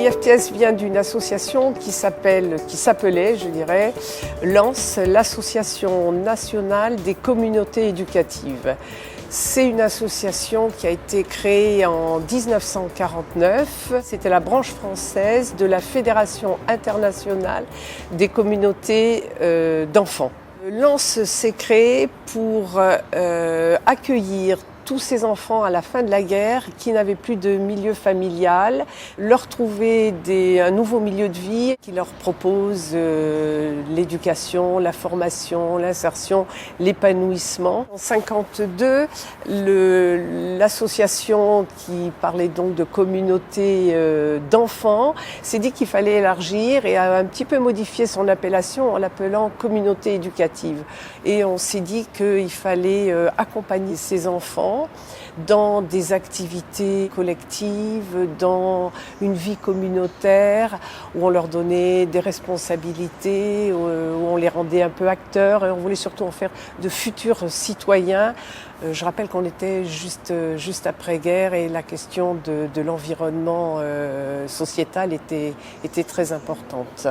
L'IFTS vient d'une association qui s'appelait, je dirais, LANCE, l'Association nationale des communautés éducatives. C'est une association qui a été créée en 1949. C'était la branche française de la Fédération internationale des communautés d'enfants. LANCE s'est créé pour accueillir tous ces enfants à la fin de la guerre qui n'avaient plus de milieu familial, leur trouver un nouveau milieu de vie qui leur propose l'éducation, la formation, l'insertion, l'épanouissement. En 1952, l'association qui parlait donc de communauté d'enfants s'est dit qu'il fallait élargir et a un petit peu modifié son appellation en l'appelant communauté éducative. Et on s'est dit qu'il fallait accompagner ces enfants dans des activités collectives, dans une vie communautaire, où on leur donnait des responsabilités, où on les rendait un peu acteurs, et on voulait surtout en faire de futurs citoyens. Je rappelle qu'on était juste après-guerre et la question de l'environnement sociétal était très importante.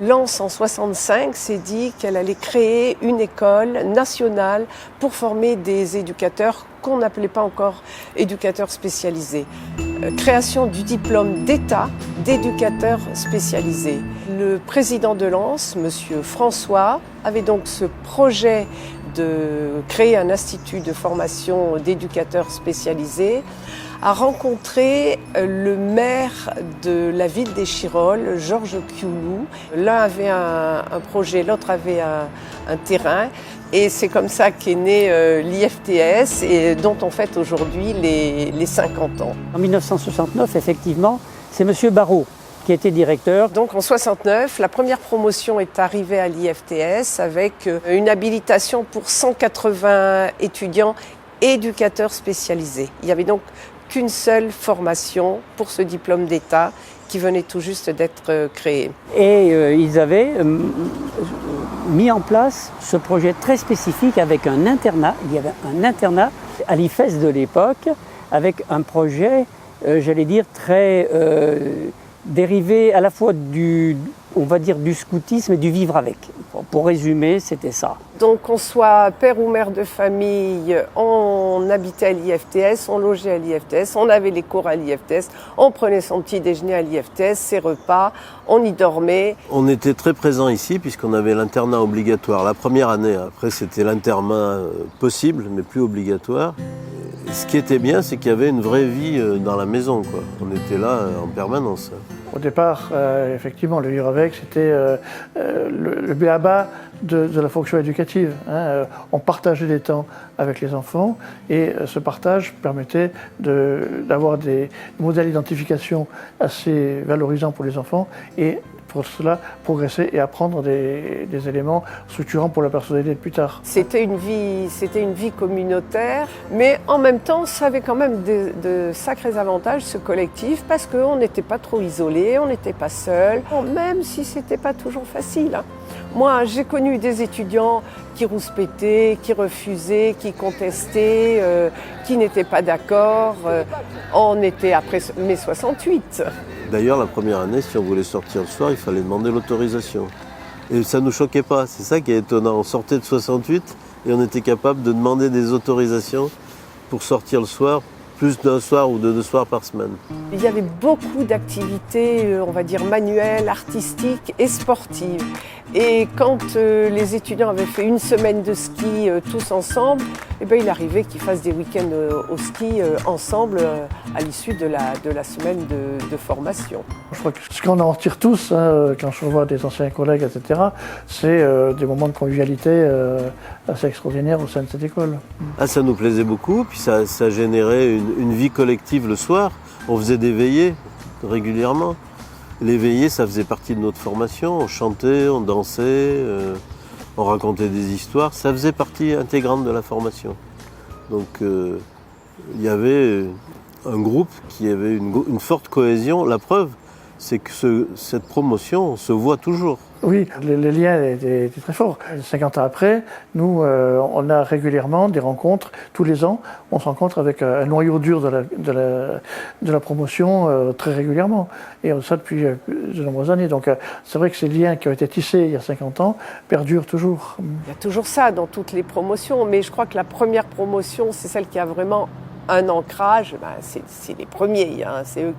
LANCE en 1965 s'est dit qu'elle allait créer une école nationale pour former des éducateurs qu'on n'appelait pas encore éducateurs spécialisés. Création du diplôme d'État d'éducateur spécialisé. Le président de LANCE, monsieur François, avait donc ce projet de créer un institut de formation d'éducateurs spécialisés, a rencontré le maire de la ville d'Échirolles, Georges Kioulou. L'un avait un projet, l'autre avait un terrain. Et c'est comme ça qu'est né l'IFTS et dont on fête aujourd'hui les 50 ans. En 1969, effectivement, c'est M. Barrault qui était directeur. Donc en 1969, la première promotion est arrivée à l'IFTS avec une habilitation pour 180 étudiants éducateurs spécialisés. Il n'y avait donc qu'une seule formation pour ce diplôme d'État qui venait tout juste d'être créé. Et ils avaient mis en place ce projet très spécifique avec un internat. Il y avait un internat à l'IFES de l'époque avec un projet, j'allais dire, très dérivé à la fois du scoutisme et du vivre avec. Pour résumer, c'était ça. Donc qu'on soit père ou mère de famille, on habitait à l'IFTS, on logeait à l'IFTS, on avait les cours à l'IFTS, on prenait son petit déjeuner à l'IFTS, ses repas, on y dormait. On était très présents ici puisqu'on avait l'internat obligatoire la première année. Après c'était l'internat possible mais plus obligatoire. Ce qui était bien, c'est qu'il y avait une vraie vie dans la maison, quoi. On était là en permanence. Au départ, effectivement, le vivre avec, c'était le b.a.-ba de la fonction éducative. On partageait des temps avec les enfants et ce partage permettait d'avoir des modèles d'identification assez valorisants pour les enfants et pour cela progresser et apprendre des éléments structurants pour la personnalité de plus tard. C'était une vie communautaire, mais en même temps, ça avait quand même de sacrés avantages, ce collectif, parce qu'on n'était pas trop isolés, on n'était pas seuls, même si c'était pas toujours facile. Moi, j'ai connu des étudiants qui rouspétaient, qui refusaient, qui contestaient, qui n'étaient pas d'accord. On était après mai 68. D'ailleurs, la première année, si on voulait sortir le soir, il fallait demander l'autorisation. Et ça ne nous choquait pas, c'est ça qui est étonnant. On sortait de 68 et on était capable de demander des autorisations pour sortir le soir, plus d'un soir ou deux soirs par semaine. Il y avait beaucoup d'activités, on va dire manuelles, artistiques et sportives. Et quand les étudiants avaient fait une semaine de ski tous ensemble, il arrivait qu'ils fassent des week-ends au ski ensemble à l'issue de la semaine de formation. Je crois que ce qu'on en retire tous, quand je vois des anciens collègues, etc., c'est des moments de convivialité assez extraordinaires au sein de cette école. Ah, ça nous plaisait beaucoup, puis ça générait une vie collective le soir. On faisait des veillées régulièrement. Les veillées, ça faisait partie de notre formation. On chantait, on dansait, on racontait des histoires. Ça faisait partie intégrante de la formation. Donc il y avait un groupe qui avait une forte cohésion. La preuve, c'est que cette promotion se voit toujours. Oui, le lien était très fort. 50 ans après, nous, on a régulièrement des rencontres. Tous les ans, on se rencontre avec un noyau dur de la promotion très régulièrement. Et ça depuis de nombreuses années. Donc c'est vrai que ces liens qui ont été tissés il y a 50 ans perdurent toujours. Il y a toujours ça dans toutes les promotions, mais je crois que la première promotion, c'est celle qui a vraiment un ancrage. C'est les premiers, hein, c'est eux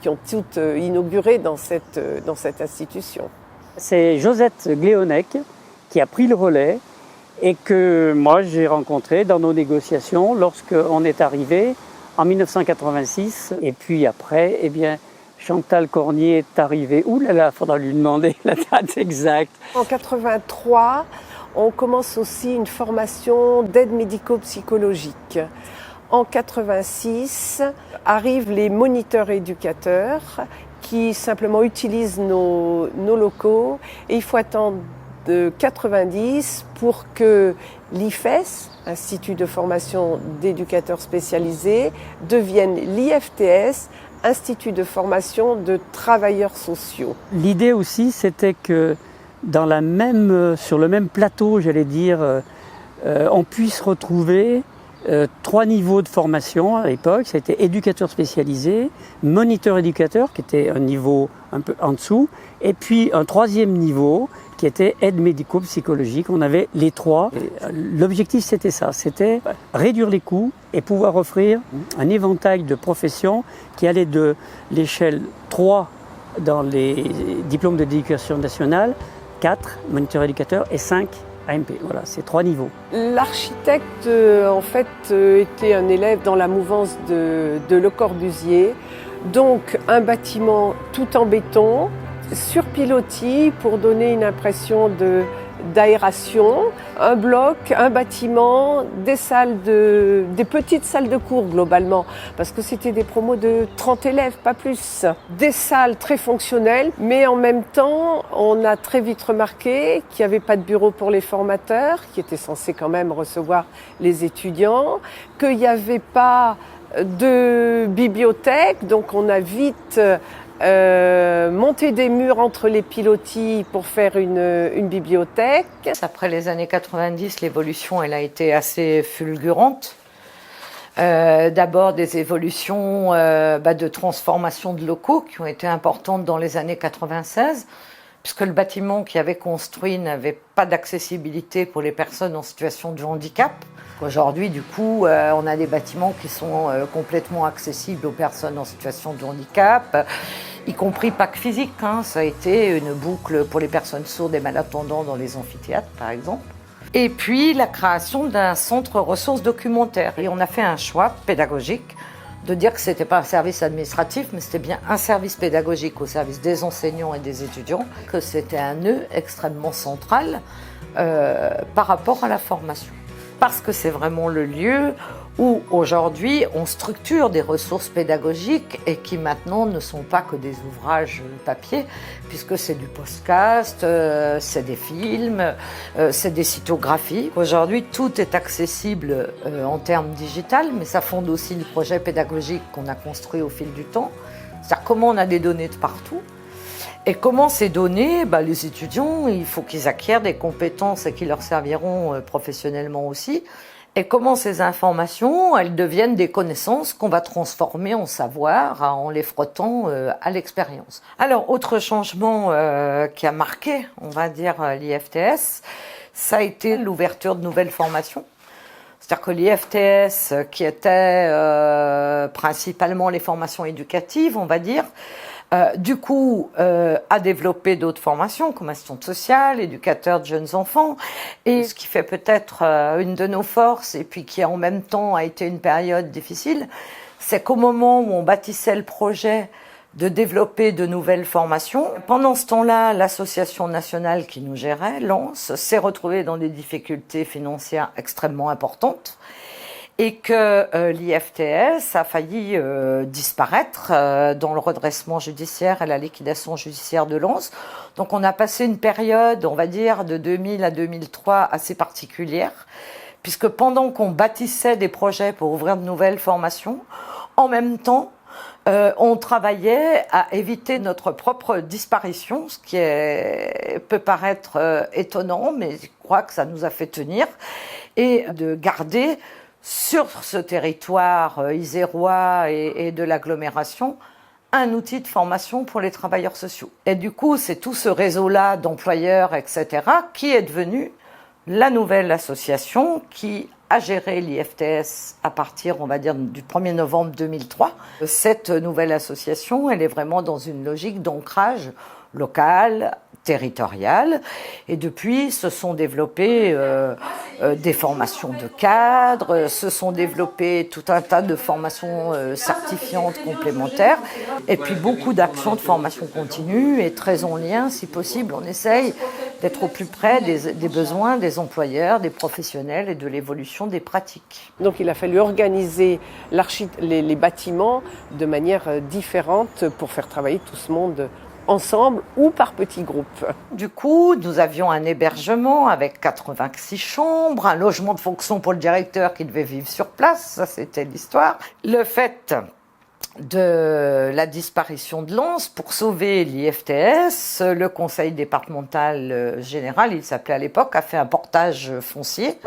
qui ont tout inauguré dans cette institution. C'est Josette Gléonec qui a pris le relais et que moi j'ai rencontré dans nos négociations lorsqu'on est arrivé en 1986. Et puis après, eh bien, Chantal Cornier est arrivée. Ouh là là, il faudra lui demander la date exacte. En 83, on commence aussi une formation d'aide médico-psychologique. En 86, arrivent les moniteurs éducateurs qui simplement utilisent nos locaux et il faut attendre de 90 pour que l'IFES, Institut de formation d'éducateurs spécialisés, devienne l'IFTS, Institut de formation de travailleurs sociaux. L'idée aussi, c'était que sur le même plateau, j'allais dire, on puisse retrouver 3 niveaux de formation à l'époque. C'était éducateur spécialisé, moniteur éducateur, qui était un niveau un peu en dessous, et puis un 3e niveau qui était aide médico-psychologique. On avait les 3. L'objectif, c'était ça, c'était réduire les coûts et pouvoir offrir un éventail de professions qui allait de l'échelle 3 dans les diplômes de l'éducation nationale, 4 moniteur éducateur et 5 AMP. Voilà, c'est 3 niveaux. L'architecte, en fait, était un élève dans la mouvance de Le Corbusier. Donc, un bâtiment tout en béton, sur pilotis pour donner une impression d'aération, un bloc, un bâtiment, des petites salles de cours globalement, parce que c'était des promos de 30 élèves, pas plus. Des salles très fonctionnelles, mais en même temps, on a très vite remarqué qu'il n'y avait pas de bureau pour les formateurs, qui étaient censés quand même recevoir les étudiants, qu'il n'y avait pas de bibliothèque, donc on a vite monter des murs entre les pilotis pour faire une bibliothèque. Après les années 90, l'évolution elle a été assez fulgurante. D'abord des évolutions de transformation de locaux qui ont été importantes dans les années 96, puisque le bâtiment qui avait construit n'avait pas d'accessibilité pour les personnes en situation de handicap. Aujourd'hui, du coup, on a des bâtiments qui sont complètement accessibles aux personnes en situation de handicap, y compris pas que physique. Ça a été une boucle pour les personnes sourdes et malentendants dans les amphithéâtres, par exemple. Et puis, la création d'un centre ressources documentaires. Et on a fait un choix pédagogique de dire que ce n'était pas un service administratif, mais c'était bien un service pédagogique au service des enseignants et des étudiants, que c'était un nœud extrêmement central par rapport à la formation. Parce que c'est vraiment le lieu où aujourd'hui on structure des ressources pédagogiques et qui maintenant ne sont pas que des ouvrages papier, puisque c'est du podcast, c'est des films, c'est des cytographies. Aujourd'hui tout est accessible en termes digital, mais ça fonde aussi le projet pédagogique qu'on a construit au fil du temps. C'est-à-dire comment on a des données de partout. Et comment ces données, les étudiants, il faut qu'ils acquièrent des compétences et qui leur serviront professionnellement aussi. Et comment ces informations, elles deviennent des connaissances qu'on va transformer en savoir en les frottant à l'expérience. Alors, autre changement qui a marqué, on va dire, l'IFTS, ça a été l'ouverture de nouvelles formations. C'est-à-dire que l'IFTS, qui était principalement les formations éducatives, on va dire, du coup, a développé d'autres formations comme assistante sociale, éducateur de jeunes enfants. Et ce qui fait peut-être une de nos forces, et puis qui en même temps a été une période difficile, c'est qu'au moment où on bâtissait le projet de développer de nouvelles formations, pendant ce temps-là, l'association nationale qui nous gérait, l'ANS, s'est retrouvée dans des difficultés financières extrêmement importantes. Et que l'IFTS a failli disparaître dans le redressement judiciaire et la liquidation judiciaire de l'ANS. Donc on a passé une période, on va dire, de 2000 à 2003 assez particulière, puisque pendant qu'on bâtissait des projets pour ouvrir de nouvelles formations, en même temps, On travaillait à éviter notre propre disparition, ce qui peut paraître étonnant, mais je crois que ça nous a fait tenir, et de garder sur ce territoire isérois et de l'agglomération un outil de formation pour les travailleurs sociaux. Et du coup, c'est tout ce réseau-là d'employeurs, etc., qui est devenu la nouvelle association qui a géré l'IFTS à partir, on va dire, du 1er novembre 2003. Cette nouvelle association, elle est vraiment dans une logique d'ancrage local, territorial, et depuis se sont développées des formations de cadres, se sont développées tout un tas de formations certifiantes complémentaires, et puis beaucoup d'actions de formation continue, et très en lien, si possible, on essaye d'être au plus près des besoins des employeurs, des professionnels et de l'évolution des pratiques. Donc il a fallu organiser les bâtiments de manière différente pour faire travailler tout ce monde ensemble ou par petits groupes. Du coup, nous avions un hébergement avec 86 chambres, un logement de fonction pour le directeur qui devait vivre sur place, ça c'était l'histoire. Le fait de la disparition de Lens, pour sauver l'IFTS, le conseil départemental général, il s'appelait à l'époque, a fait un portage foncier.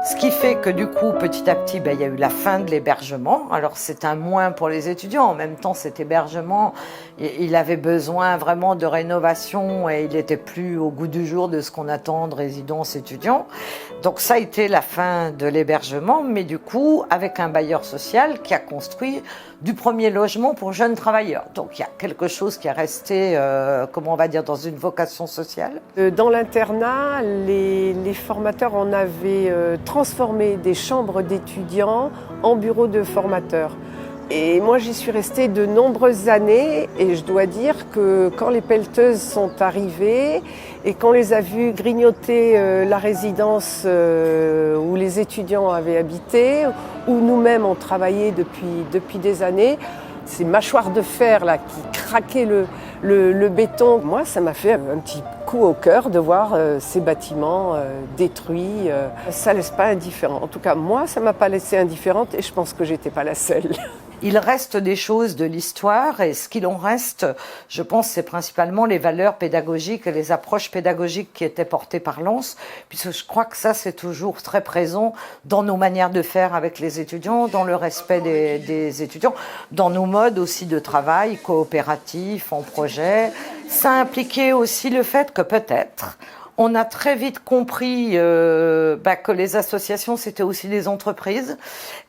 Ce qui fait que du coup, petit à petit, il y a eu la fin de l'hébergement. Alors c'est un moins pour les étudiants. En même temps, cet hébergement, il avait besoin vraiment de rénovation et il n'était plus au goût du jour de ce qu'on attend de résidence étudiants. Donc ça a été la fin de l'hébergement, mais du coup, avec un bailleur social qui a construit du premier logement pour jeunes travailleurs. Donc il y a quelque chose qui est resté, comment on va dire, dans une vocation sociale. Dans l'internat, les formateurs en avaient transformé des chambres d'étudiants en bureaux de formateurs. Et moi, j'y suis restée de nombreuses années et je dois dire que quand les pelleteuses sont arrivées et qu'on les a vues grignoter la résidence où les étudiants avaient habité, où nous-mêmes on travaillait depuis des années, ces mâchoires de fer là qui craquaient le béton, moi ça m'a fait un petit coup au cœur de voir ces bâtiments détruits. Ça laisse pas indifférent. En tout cas, moi ça m'a pas laissé indifférente et je pense que j'étais pas la seule. Il reste des choses de l'histoire et ce qu'il en reste, je pense, c'est principalement les valeurs pédagogiques et les approches pédagogiques qui étaient portées par Lens, puisque je crois que ça, c'est toujours très présent dans nos manières de faire avec les étudiants, dans le respect des étudiants, dans nos modes aussi de travail, coopératifs, en projet. Ça impliquait aussi le fait que peut-être on a très vite compris que les associations, c'était aussi des entreprises.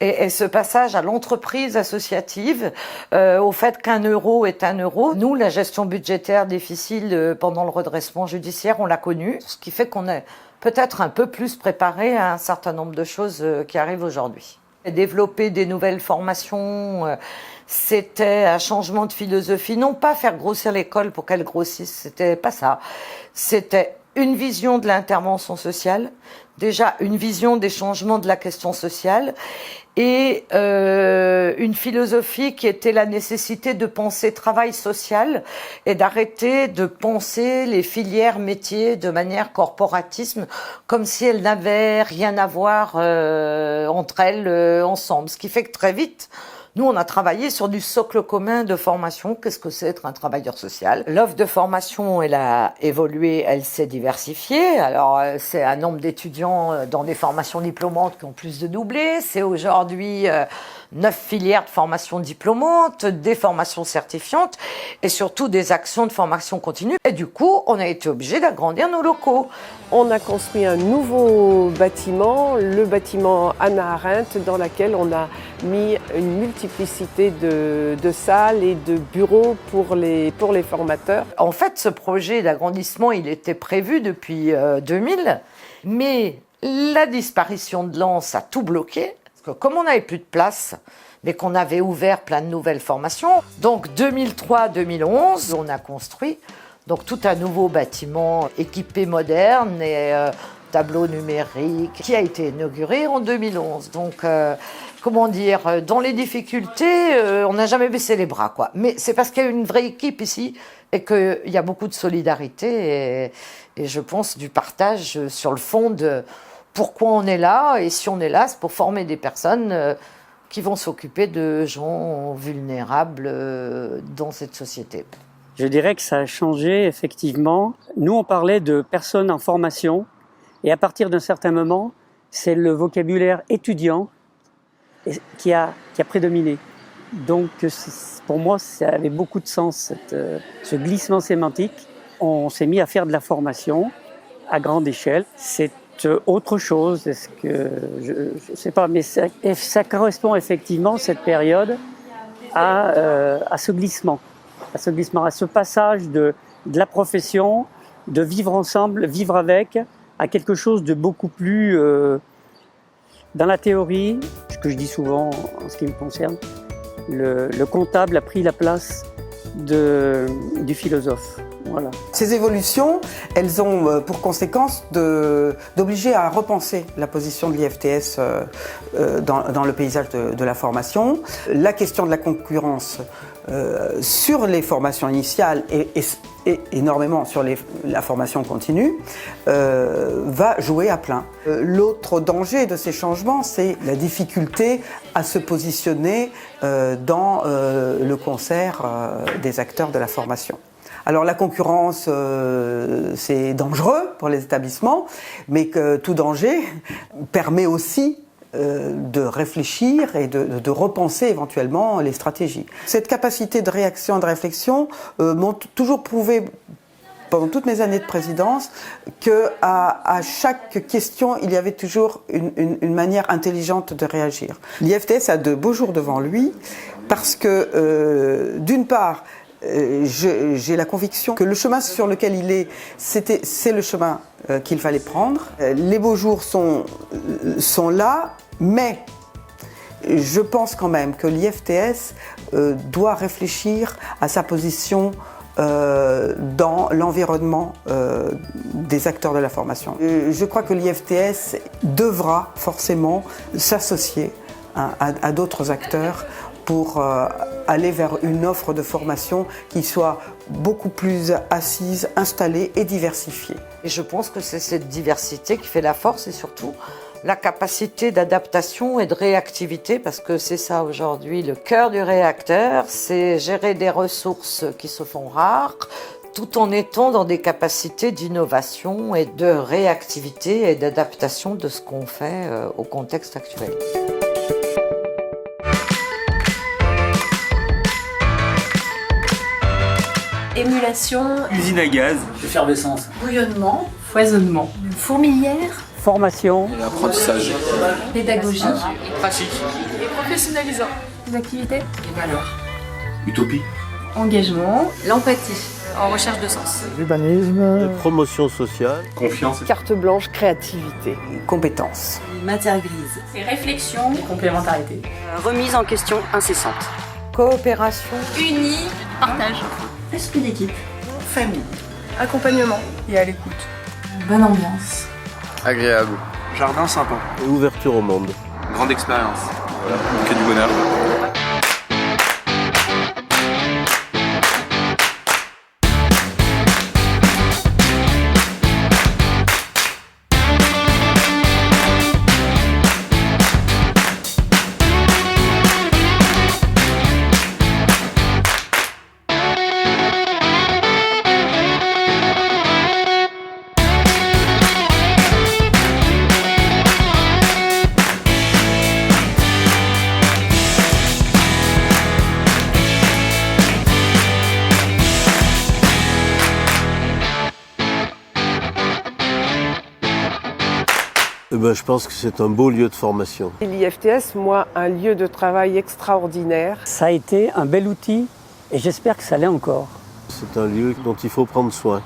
Et ce passage à l'entreprise associative, au fait qu'un euro est un euro. Nous, la gestion budgétaire difficile pendant le redressement judiciaire, on l'a connue. Ce qui fait qu'on est peut-être un peu plus préparé à un certain nombre de choses qui arrivent aujourd'hui. Développer des nouvelles formations, c'était un changement de philosophie. Non pas faire grossir l'école pour qu'elle grossisse, c'était pas ça. C'était une vision de l'intervention sociale, déjà une vision des changements de la question sociale et une philosophie qui était la nécessité de penser travail social et d'arrêter de penser les filières métiers de manière corporatisme comme si elles n'avaient rien à voir entre elles ensemble. Ce qui fait que très vite, nous, on a travaillé sur du socle commun de formation. Qu'est-ce que c'est être un travailleur social? L'offre de formation, elle a évolué, elle s'est diversifiée. Alors, c'est un nombre d'étudiants dans des formations diplômantes qui ont plus de doublé. C'est aujourd'hui 9 filières de formation diplômante, des formations certifiantes et surtout des actions de formation continue. Et du coup, on a été obligé d'agrandir nos locaux. On a construit un nouveau bâtiment, le bâtiment Hannah Arendt, dans lequel on a mis une multiplicité de salles et de bureaux pour les formateurs. En fait, ce projet d'agrandissement, il était prévu depuis 2000, mais la disparition de Lens a tout bloqué. Parce que comme on n'avait plus de place, mais qu'on avait ouvert plein de nouvelles formations, donc 2003-2011, on a construit donc tout un nouveau bâtiment équipé moderne et tableau numérique qui a été inauguré en 2011. Donc, comment dire, dans les difficultés, on n'a jamais baissé les bras, quoi. Mais c'est parce qu'il y a une vraie équipe ici et qu'il y a beaucoup de solidarité et je pense du partage sur le fond de pourquoi on est là. Et si on est là, c'est pour former des personnes qui vont s'occuper de gens vulnérables dans cette société. Je dirais que ça a changé, effectivement. Nous, on parlait de personnes en formation, et à partir d'un certain moment, c'est le vocabulaire étudiant qui a prédominé. Donc, pour moi, ça avait beaucoup de sens, ce glissement sémantique. On s'est mis à faire de la formation à grande échelle. C'est autre chose, est-ce que je sais pas, mais ça correspond effectivement, cette période, à ce glissement, à ce passage de la profession, de vivre ensemble, vivre avec, à quelque chose de beaucoup plus dans la théorie, ce que je dis souvent en ce qui me concerne. Le comptable a pris la place du philosophe. Voilà. Ces évolutions, elles ont pour conséquence d'obliger à repenser la position de l'IFTS dans le paysage de la formation. La question de la concurrence sur les formations initiales et énormément sur la formation continue va jouer à plein. L'autre danger de ces changements, c'est la difficulté à se positionner dans le concert des acteurs de la formation. Alors la concurrence, c'est dangereux pour les établissements, mais que tout danger permet aussi de réfléchir et de repenser éventuellement les stratégies. Cette capacité de réaction et de réflexion m'ont toujours prouvé pendant toutes mes années de présidence qu'à chaque question, il y avait toujours une manière intelligente de réagir. L'IFTS a de beaux jours devant lui parce que, d'une part, j'ai la conviction que le chemin sur lequel il est, c'est le chemin qu'il fallait prendre. Les beaux jours sont là, mais je pense quand même que l'IFTS doit réfléchir à sa position dans l'environnement des acteurs de la formation. Je crois que l'IFTS devra forcément s'associer à d'autres acteurs pour aller vers une offre de formation qui soit beaucoup plus assise, installée et diversifiée. Et je pense que c'est cette diversité qui fait la force et surtout la capacité d'adaptation et de réactivité, parce que c'est ça aujourd'hui le cœur du réacteur, c'est gérer des ressources qui se font rares, tout en étant dans des capacités d'innovation et de réactivité et d'adaptation de ce qu'on fait au contexte actuel. Émulation, usine à gaz, effervescence, bouillonnement, foisonnement, fourmilière, formation, apprentissage, pédagogie, pratique, et professionnalisant, des activités, et valeurs, utopie, engagement, l'empathie, en recherche de sens, l'urbanisme, Promotion sociale. confiance, Carte blanche, créativité. Compétences. Matière grise. et réflexion, complémentarité, Remise en question incessante. Coopération, unis, partage, Esprit d'équipe. famille. accompagnement et à l'écoute, bonne ambiance. agréable, jardin sympa, Et ouverture au monde. grande expérience, voilà, que du bonheur. Je pense que c'est un beau lieu de formation. Et l'IFTS, moi, un lieu de travail extraordinaire. ça a été un bel outil et j'espère que ça l'est encore. C'est un lieu dont il faut prendre soin.